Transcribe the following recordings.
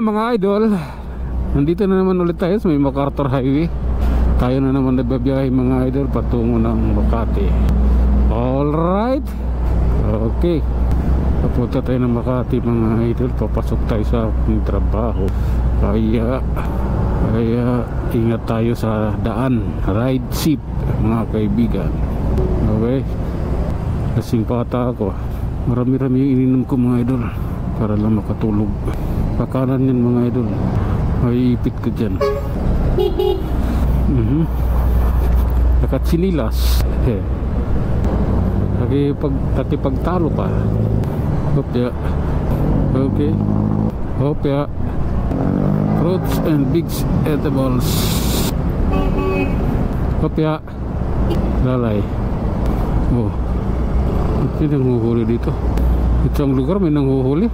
nga mga idol, nandito na naman ulit tayo sa may MacArthur Highway. Tayo na naman nagbabiyahe mga idol patungo ng Makati. Alright, okay, papunta tayo ng Makati mga idol. Papasok tayo sa aking trabaho. Kaya ingat tayo sa daan. Ride safe mga kaibigan. Okay, kasing pata ako. Marami-rami yung ininom ko mga idol para lang makatulog. Pakanan yan mga idol, may ipit ka dyan. Nakatsinilas pagtalo pa. Hopya. Okay, hopya. Fruits and vegetables. Hopya. Lalay. Oh, may nanghuhuli dito. Ito ang lugar may nanghuhuli.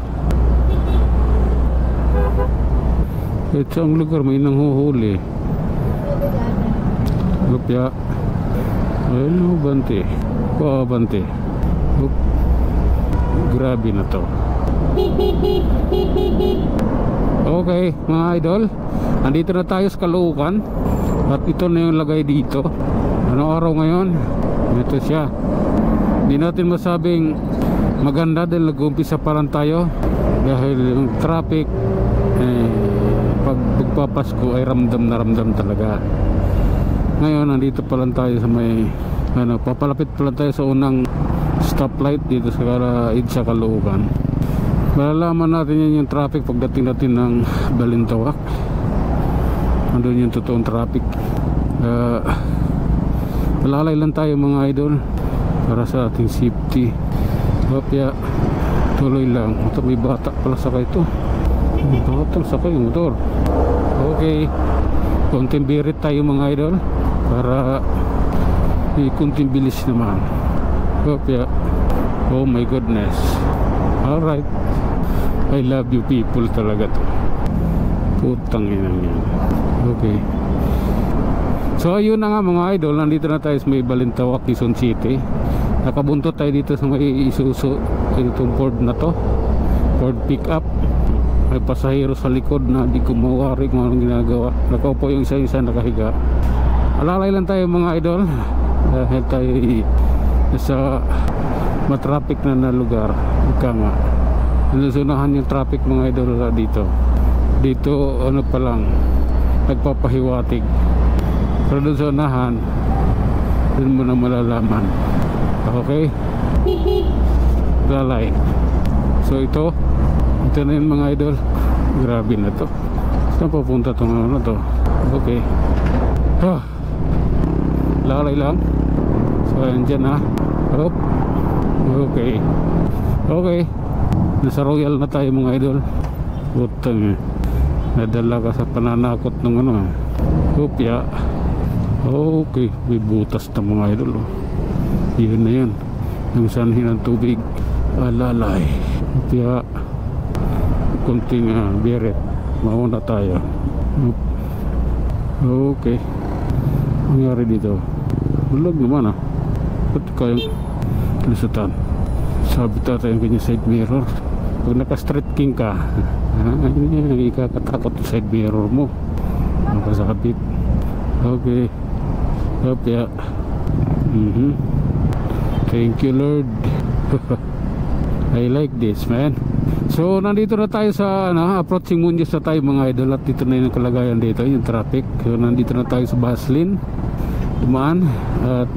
Ito ang lugar may nanghuhuli. Hopya. Ayun, bante. Bante. Grabe na to. Okay mga idol, andito na tayo sa Caloocan. At ito na yung lagay dito. Anong araw ngayon? Ito siya. Hindi natin masabing maganda dahil nag-umpisa pa lang tayo. Dahil yung traffic pag magpapasko ay ramdam na ramdam talaga. Ngayon nandito pa lang tayo sa may papalapit pa lang tayo sa unang stoplight dito sa Caloocan. Malalaman natin yan yung traffic pagdating natin ng Balintawak. Andun yung totoong traffic. Malalay lang tayo mga idol para sa ating safety. Kaya tuloy lang. Ito may bata pala sakay ito. May bata sakay yung motor. Okay, konting birit tayo mga idol para may konting bilis naman. Kaya oh my goodness. Alright, I love you people talaga to. Putang ina yan. Okay, so ayun na nga mga idol, nandito na tayo sa may Balintawak, Quezon City. Nakabuntot tayo dito sa may Isuzu. Itong Ford na to, Ford pickup. May pasahero sa likod na di ko mawari kung anong ginagawa. Nakaupo yung isa nakahiga. Alalay lang tayo mga idol dahil tayo sa matraffic na lugar. Ika nga, nalusunahan yung traffic mga idol dito ano pa lang, nagpapahiwatig. Pero doon sa unahan, doon mo na malalaman. Okay, lalay. So ito na yun mga idol. Grabe na to. Saan papunta itong ano to? Okay, lalay lang. So ayan dyan ha. Hop. Okay, nasa Royal na tayo mga idol. Butang nadala ka sa pananakot ng ano. Hopya. Okay, may butas na mga idol. Yun na yan, yung sanhin ng tubig. Alalay. Hopya. Kunting biret. Mauna tayo. Okay, nangyari dito. Bulag naman ba't kayang lusutan? Sabi tayo yung kanya side mirror. Pag naka-street king ka, hindi ikakatakot yung side mirror mo. Nakasabit. Okay. Hopya. Thank you Lord. I like this man. So nandito na tayo sa approaching Muñoz na tayo mga idol. At dito na yung kalagayan dito, yung traffic. So nandito na tayo sa Baslin dumaan. At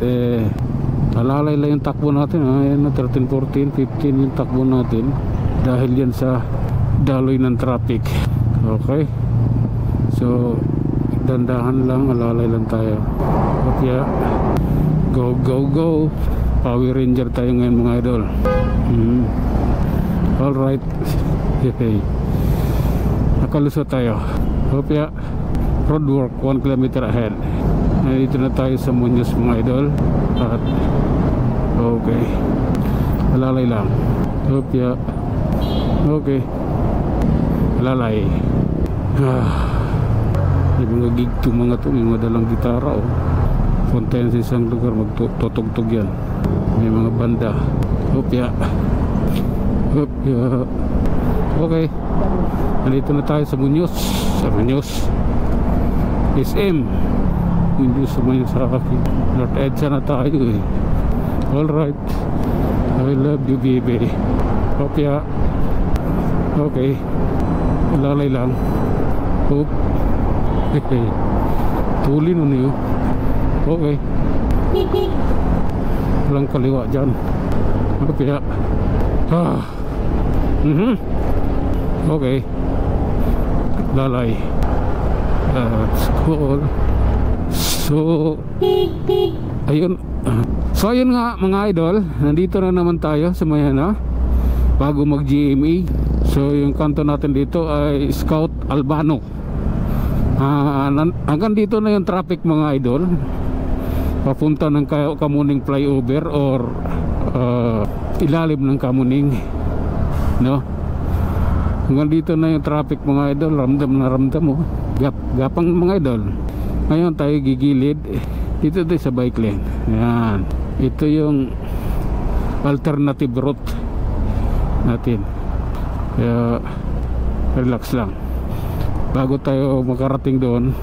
alalay lang yung takbo natin. Ayan na 13, 14, 15 yung takbo natin dahil yan sa daloy ng traffic. Okay, so dandahan lang, alalay lang tayo. Kaya go. Power Ranger tayo ngayon mga idol. Alright. Okay, nakalusot tayo. Kaya roadwork 1 kilometer ahead. Dito na tayo sa Muñoz mga idol. At okay, alalay lang. Okay, alalay. Yung mga gig to mga to, may mga dalang gitara punta yan sa isang lugar, magtutugtog yan. May mga banda. Hopya. Okay, nandito na tayo sa Muñoz. Sa Muñoz SM Muñoz sa Muñoz sa akin. North EDSA na tayo eh. Alright, I love you baby. Kopya. Okay, lalay lang. Hope. Tuli nun yun. Okay, walang kaliwa dyan. Kopya. Okay, lalay. That's cool. So ayun. So ayun nga mga idol, nandito na naman tayo sa Mayana bago mag GMA. So yung kanto natin dito ay Scout Albano. Hanggang dito na yung traffic mga idol, papunta ng Kamuning flyover or ilalim ng Kamuning, no? Hanggang dito na yung traffic mga idol. Ramdam na ramdam mo. Gapang mga idol. Ngayon tayo gigilid dito tayo sa bike lane. Ayan, ito yung alternative route natin. Kaya relax lang bago tayo makarating doon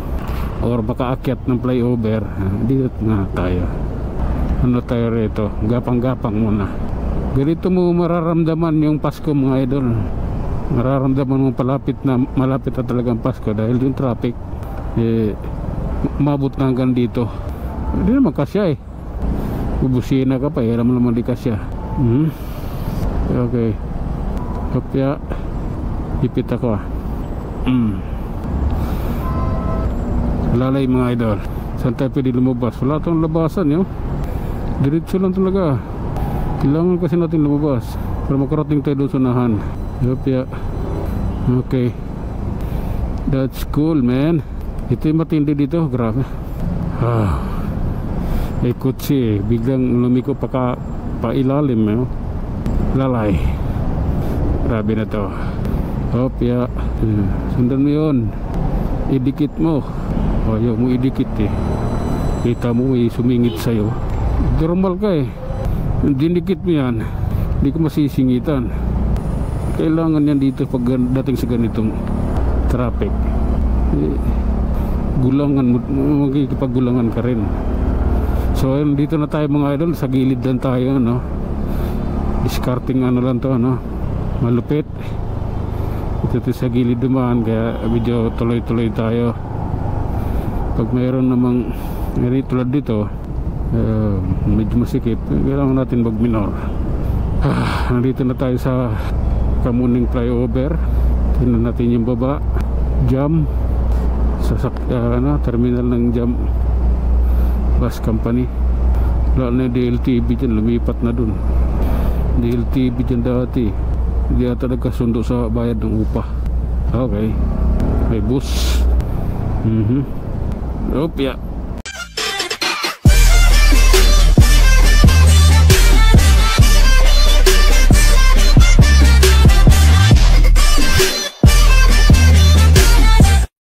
or makaakyat ng flyover. Dito na tayo. Ano tayo rito, gapang-gapang muna. Ganito mo mararamdaman yung Pasko mga idol. Mararamdaman mo malapit na talagang Pasko dahil yung traffic mabot na hanggang dito. Hindi naman kasya eh. Bubusina ka pa, alam mo naman di kasya. Okay, kopya. Ipit ako lalay mga idol. Saan tayo pwede lumabas? Wala itong labasan yun. Diretso lang talaga. Kailangan kasi natin lumabas para makarating tayo doon sa unahan. Kopya. Okay, that's cool man. Ito yung matindi dito, grabe. May kutsi eh. Biglang lumiko pa ilalim eh. Lalay. Grabe na to. Kopya. Sundan mo yun. Idikit mo. Ayaw mo idikit eh. Kita mo may sumingit sa'yo. Normal ka eh. Dinikit mo yan, hindi ko masisingitan. Kailangan yan dito pag dating sa ganitong traffic. Gulangan mo, magkikipaggulangan ka rin. So ayun, dito na tayo mga idol. Sa gilid lang tayo, no? Discarding ano lang to, no? Malupit. Ito sa gilid dumaan, kaya medyo tuloy-tuloy tayo. Pag mayroon namang tulad dito, medyo masikip, kailangan natin mag-minor. Nandito na tayo sa Kamuning flyover. Tingnan natin yung baba. Jam sa terminal ng Jam Bus Company. Wala na yung DLTV dyan, lumipat na dun. DLTV dyan dati, hindi ata nagkasundo sa bayad ng upa. Okay, may bus. Opya.